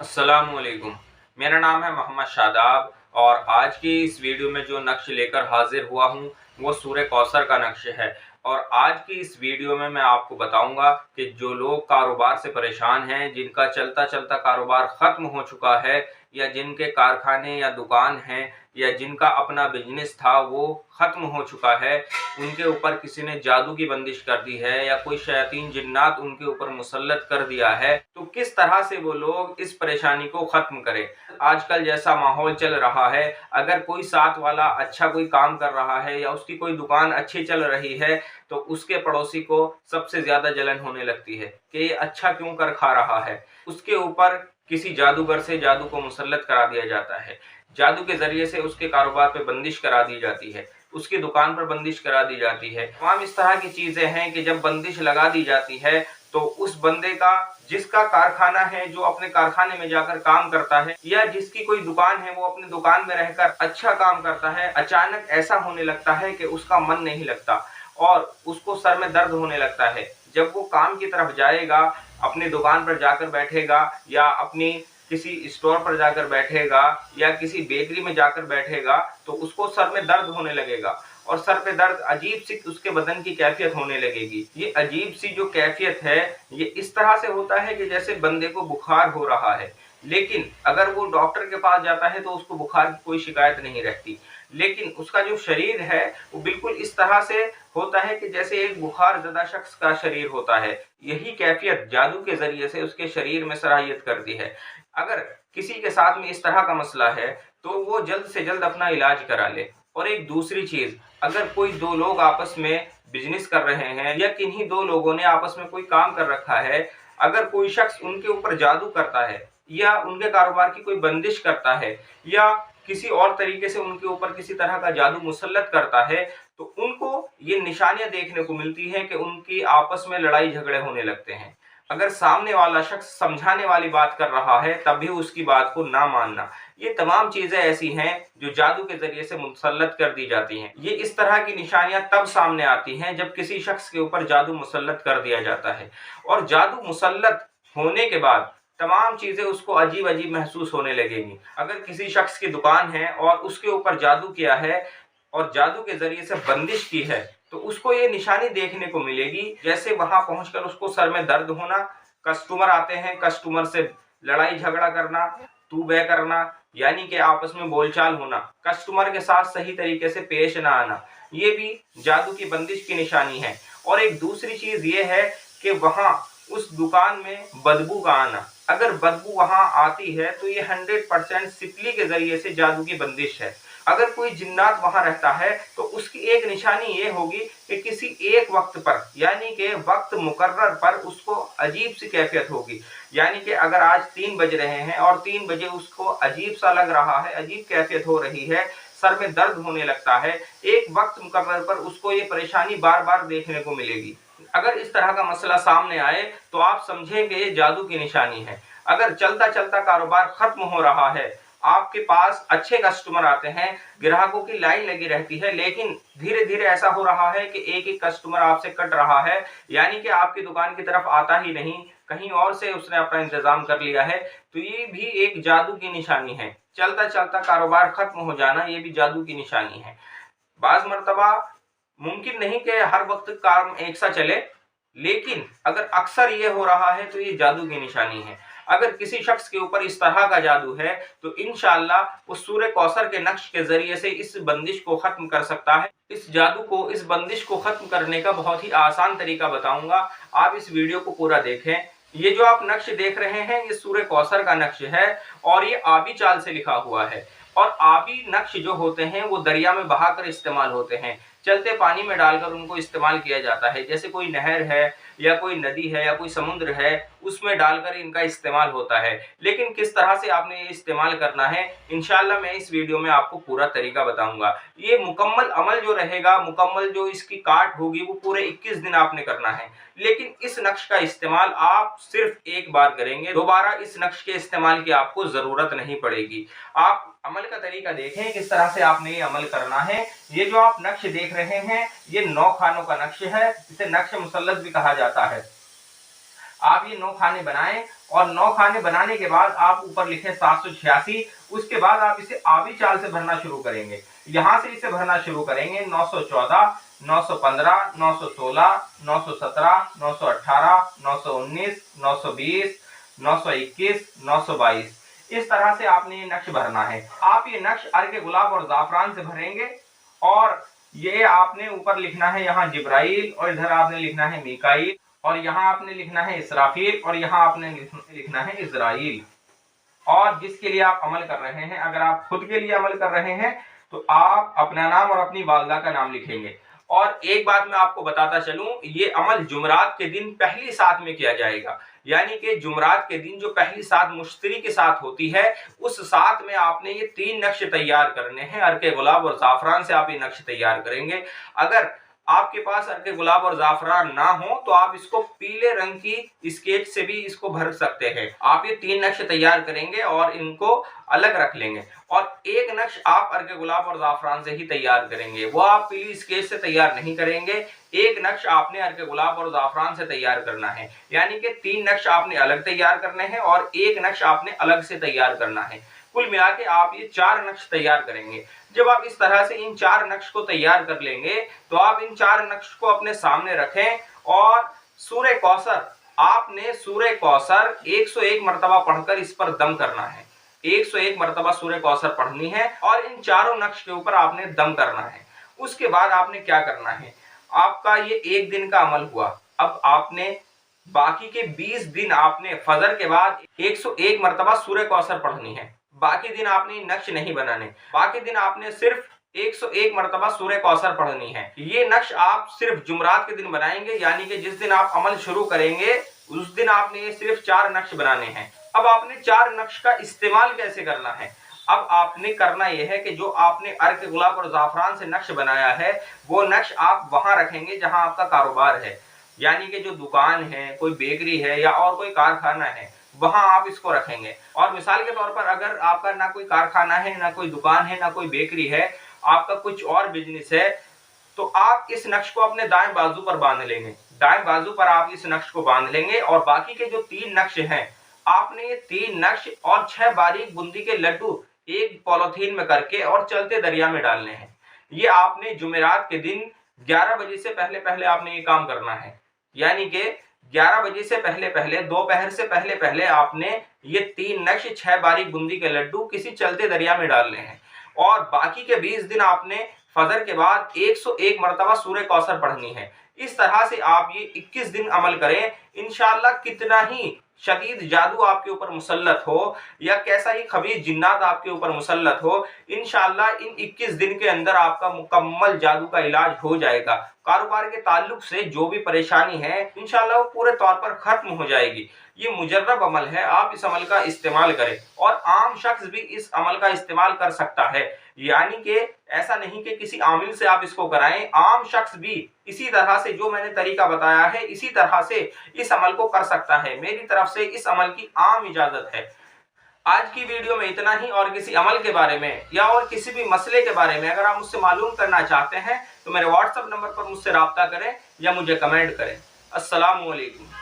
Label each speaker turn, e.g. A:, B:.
A: अस्सलामुअलैकुम। मेरा नाम है मोहम्मद शादाब और आज की इस वीडियो में जो नक्श लेकर हाजिर हुआ हूँ वो सूरह कौसर का नक्श है। और आज की इस वीडियो में मैं आपको बताऊंगा कि जो लोग कारोबार से परेशान हैं, जिनका चलता चलता कारोबार ख़त्म हो चुका है, या जिनके कारखाने या दुकान हैं, या जिनका अपना बिजनेस था वो ख़त्म हो चुका है, उनके ऊपर किसी ने जादू की बंदिश कर दी है या कोई शयातीन जिन्नात उनके ऊपर मुसल्लत कर दिया है, तो किस तरह से वो लोग इस परेशानी को ख़त्म करें। आजकल जैसा माहौल चल रहा है, अगर कोई साथ वाला अच्छा कोई काम कर रहा है या उसकी कोई दुकान अच्छी चल रही है तो उसके पड़ोसी को सबसे ज़्यादा जलन होने लगती है कि ये अच्छा क्यों कर खा रहा है। उसके ऊपर किसी जादूगर से जादू को मुसल्लत करा दिया जाता है, जादू के ज़रिए से उसके कारोबार पर बंदिश करा दी जाती है, उसकी दुकान पर बंदिश करा दी जाती है। तमाम इस तरह की चीज़ें हैं कि जब बंदिश लगा दी जाती है तो उस बंदे का, जिसका कारखाना है, जो अपने कारखाने में जाकर काम करता है, या जिसकी कोई दुकान है वो अपनी दुकान में रहकर अच्छा काम करता है, अचानक ऐसा होने लगता है कि उसका मन नहीं लगता और उसको सर में दर्द होने लगता है। जब वो काम की तरफ जाएगा, अपनी दुकान पर जाकर बैठेगा या अपनी किसी स्टोर पर जाकर बैठेगा या किसी बेकरी में जाकर बैठेगा तो उसको सर में दर्द होने लगेगा और सर पे दर्द, अजीब सी उसके बदन की कैफियत होने लगेगी। ये अजीब सी जो कैफियत है ये इस तरह से होता है कि जैसे बंदे को बुखार हो रहा है, लेकिन अगर वो डॉक्टर के पास जाता है तो उसको बुखार की कोई शिकायत नहीं रहती। लेकिन उसका जो शरीर है वो बिल्कुल इस तरह से होता है कि जैसे एक बुखार ज़दा शख्स का शरीर होता है। यही कैफियत जादू के ज़रिए से उसके शरीर में सराहियत करती है। अगर किसी के साथ में इस तरह का मसला है तो वो जल्द से जल्द अपना इलाज करा ले। और एक दूसरी चीज़, अगर कोई दो लोग आपस में बिजनेस कर रहे हैं या किन्हीं दो लोगों ने आपस में कोई काम कर रखा है, अगर कोई शख्स उनके ऊपर जादू करता है या उनके कारोबार की कोई बंदिश करता है या किसी और तरीके से उनके ऊपर किसी तरह का जादू मुसल्लत करता है, तो उनको ये निशानियां देखने को मिलती हैं कि उनकी आपस में लड़ाई झगड़े होने लगते हैं। अगर सामने वाला शख्स समझाने वाली बात कर रहा है तब भी उसकी बात को ना मानना, ये तमाम चीज़ें ऐसी हैं जो जादू के ज़रिए से मुसल्लत कर दी जाती हैं। ये इस तरह की निशानियां तब सामने आती हैं जब किसी शख्स के ऊपर जादू मुसल्लत कर दिया जाता है। और जादू मुसल्लत होने के बाद तमाम चीज़ें उसको अजीब अजीब महसूस होने लगेंगी। अगर किसी शख्स की दुकान है और उसके ऊपर जादू किया है और जादू के ज़रिए से बंदिश की है, तो उसको ये निशानी देखने को मिलेगी, जैसे वहां पहुंचकर उसको सर में दर्द होना, कस्टमर आते हैं, कस्टमर से लड़ाई झगड़ा करना, तू बह करना, यानी कि आपस में बोलचाल होना, कस्टमर के साथ सही तरीके से पेश ना आना, ये भी जादू की बंदिश की निशानी है। और एक दूसरी चीज़ ये है कि वहाँ उस दुकान में बदबू का आना, अगर बदबू वहाँ आती है तो ये 100% सिपली के ज़रिए से जादू की बंदिश है। अगर कोई जिन्नात वहां रहता है तो उसकी एक निशानी ये होगी कि किसी एक वक्त पर, यानी कि वक्त मुकर्रर पर उसको अजीब सी कैफियत होगी। यानी कि अगर आज 3 बज रहे हैं और 3 बजे उसको अजीब सा लग रहा है, अजीब कैफियत हो रही है, सर में दर्द होने लगता है, एक वक्त मुकर्रर पर उसको ये परेशानी बार बार देखने को मिलेगी। अगर इस तरह का मसला सामने आए तो आप समझेंगे ये जादू की निशानी है। अगर चलता चलता कारोबार खत्म हो रहा है, आपके पास अच्छे कस्टमर आते हैं, ग्राहकों की लाइन लगी रहती है, लेकिन धीरे धीरे ऐसा हो रहा है कि एक एक कस्टमर आपसे कट रहा है, यानी कि आपकी दुकान की तरफ आता ही नहीं, कहीं और से उसने अपना इंतजाम कर लिया है, तो ये भी एक जादू की निशानी है। चलता चलता कारोबार खत्म हो जाना ये भी जादू की निशानी है। बाज मर्तबा मुमकिन नहीं कि हर वक्त काम एक सा चले, लेकिन अगर अक्सर ये हो रहा है तो ये जादू की निशानी है। अगर किसी शख्स के ऊपर इस तरह का जादू है तो इंशाअल्लाह वो सूरह कौसर के नक्श के जरिए से इस बंदिश को खत्म कर सकता है। इस जादू को, इस बंदिश को खत्म करने का बहुत ही आसान तरीका बताऊंगा, आप इस वीडियो को पूरा देखें। ये जो आप नक्श देख रहे हैं ये सूरह कौसर का नक्श है और ये आबी चाल से लिखा हुआ है। और आबी नक्श जो होते हैं वो दरिया में बहाकर इस्तेमाल होते हैं, चलते पानी में डालकर उनको इस्तेमाल किया जाता है। जैसे कोई नहर है या कोई नदी है या कोई समुद्र है, उसमें डालकर इनका इस्तेमाल होता है। लेकिन किस तरह से आपने ये इस्तेमाल करना है इंशाल्लाह मैं इस वीडियो में आपको पूरा तरीका बताऊंगा। ये मुकम्मल अमल जो रहेगा, मुकम्मल जो इसकी काट होगी वो पूरे 21 दिन आपने करना है। लेकिन इस नक्श का इस्तेमाल आप सिर्फ एक बार करेंगे, दोबारा इस नक्श के इस्तेमाल की आपको ज़रूरत नहीं पड़ेगी। आप अमल का तरीका देखें किस तरह से आपने ये अमल करना है। ये जो आप नक्श देख रहे हैं ये 9 खानों का नक्श है, इसे नक्श मुसल्लत भी कहा जाता है। आप ये 9 खाने बनाएं और 9 खाने बनाने के बाद आप ऊपर लिखें 786। उसके बाद आप इसे आवी चाल से भरना शुरू करेंगे। यहाँ से इसे भरना शुरू करेंगे 914, 915, 916, 917, 918, 919, 920, 921, 922। इस तरह से आपने ये नक्श भरना है। आप ये नक्श अर्के गुलाब और जाफरान से भरेंगे और ये आपने ऊपर लिखना है यहाँ जिब्राइल, और इधर आपने लिखना है मीकाईल, और यहाँ आपने लिखना है इसराफील, और यहाँ आपने लिखना है इजराइल। और जिसके लिए आप अमल कर रहे हैं, अगर आप खुद के लिए अमल कर रहे हैं तो आप अपना नाम और अपनी वालिदा का नाम लिखेंगे। और एक बात मैं आपको बताता चलूं, ये अमल जुमरात के दिन पहली सात में किया जाएगा। यानी कि जुमरात के दिन जो पहली सात मुश्तरी के साथ होती है, उस सात में आपने ये 3 नक्श तैयार करने हैं। अर्के गुलाब और जाफरान से आप ये नक्श तैयार करेंगे। अगर आपके पास अर्के गुलाब और जाफरान ना हो तो आप इसको पीले रंग की स्केच से भी इसको भर सकते हैं। आप ये 3 नक्श तैयार करेंगे और इनको अलग रख लेंगे, और एक नक्श आप अर्के गुलाब और जाफरान से ही तैयार करेंगे। वो आप पीली स्केच से तैयार नहीं करेंगे। एक नक्श आपने अर्के गुलाब और जाफरान से तैयार करना है। यानी कि 3 नक्श आपने अलग तैयार करने हैं और एक नक्श आपने अलग से तैयार करना है। कुल मिला के आप ये 4 नक्श तैयार करेंगे। जब आप इस तरह से इन 4 नक्श को तैयार कर लेंगे तो आप इन 4 नक्श को अपने सामने रखें और सूरह कौसर, आपने सूरह कौसर 101 मरतबा पढ़कर इस पर दम करना है। 101 मरतबा सूरह कौसर पढ़नी है और इन चारों नक्श के ऊपर आपने दम करना है। उसके बाद आपने क्या करना है, आपका ये 1 दिन का अमल हुआ। अब आपने बाकी के 20 दिन आपने फजर के बाद 101 मरतबा सूरह कौसर पढ़नी है। बाकी दिन आपने नक्श नहीं बनाने, बाकी दिन आपने सिर्फ 101 मरतबा सूरह कौसर पढ़नी है। ये नक्श आप सिर्फ जुमरात के दिन बनाएंगे, यानी कि जिस दिन आप अमल शुरू करेंगे उस दिन आपने ये सिर्फ 4 नक्श बनाने हैं। अब आपने 4 नक्श का इस्तेमाल कैसे करना है, अब आपने करना यह है कि जो आपने अर्के गुलाब और जाफरान से नक्श बनाया है वो नक्श आप वहां रखेंगे जहां आपका कारोबार है। यानी कि जो दुकान है, कोई बेकरी है या और कोई कारखाना है, वहां आप इसको रखेंगे। और मिसाल के तौर पर अगर आपका ना कोई कारखाना है, ना कोई दुकान है, ना कोई बेकरी है, आपका कुछ और बिजनेस है, तो आप इस नक्श को अपने दाएं बाजू पर बांध लेंगे। दाएं बाजू पर आप इस नक्श को बांध लेंगे और बाकी के जो 3 नक्श हैं, आपने ये 3 नक्श और 6 बारीक बूंदी के लड्डू एक पॉलिथीन में करके और चलते दरिया में डालने हैं। ये आपने जुमेरात के दिन 11 बजे से पहले पहले आपने ये काम करना है। यानी कि 11 बजे से पहले पहले, दोपहर से पहले पहले आपने ये 3 नक्श 6 बारीक बूंदी के लड्डू किसी चलते दरिया में डालने हैं। और बाकी के 20 दिन आपने फजर के बाद 101 मरतबा सूरह कौसर पढ़नी है। इस तरह से आप ये 21 दिन अमल करें। इंशाअल्लाह कितना ही शदीद जादू आपके ऊपर मुसल्लत हो या कैसा ही खबीस जिन्नात आपके ऊपर मुसल्लत हो, इंशाअल्लाह इन 21 दिन के अंदर आपका मुकम्मल जादू का इलाज हो जाएगा। कारोबार के ताल्लुक से जो भी परेशानी है इंशाअल्लाह वो पूरे तौर पर खत्म हो जाएगी। ये मुजर्रब अमल है, आप इस अमल का इस्तेमाल करें और आम शख्स भी इस अमल का इस्तेमाल कर सकता है। यानी कि ऐसा नहीं कि किसी आमिल से आप इसको कराएं, आम शख्स भी इसी तरह से जो मैंने तरीका बताया है इसी तरह से इस अमल को कर सकता है। मेरी तरफ से इस अमल की आम इजाजत है। आज की वीडियो में इतना ही। और किसी अमल के बारे में या और किसी भी मसले के बारे में अगर आप मुझसे मालूम करना चाहते हैं तो मेरे व्हाट्सएप नंबर पर मुझसे राब्ता करें या मुझे कमेंट करें। अस्सलामु अलैकुम।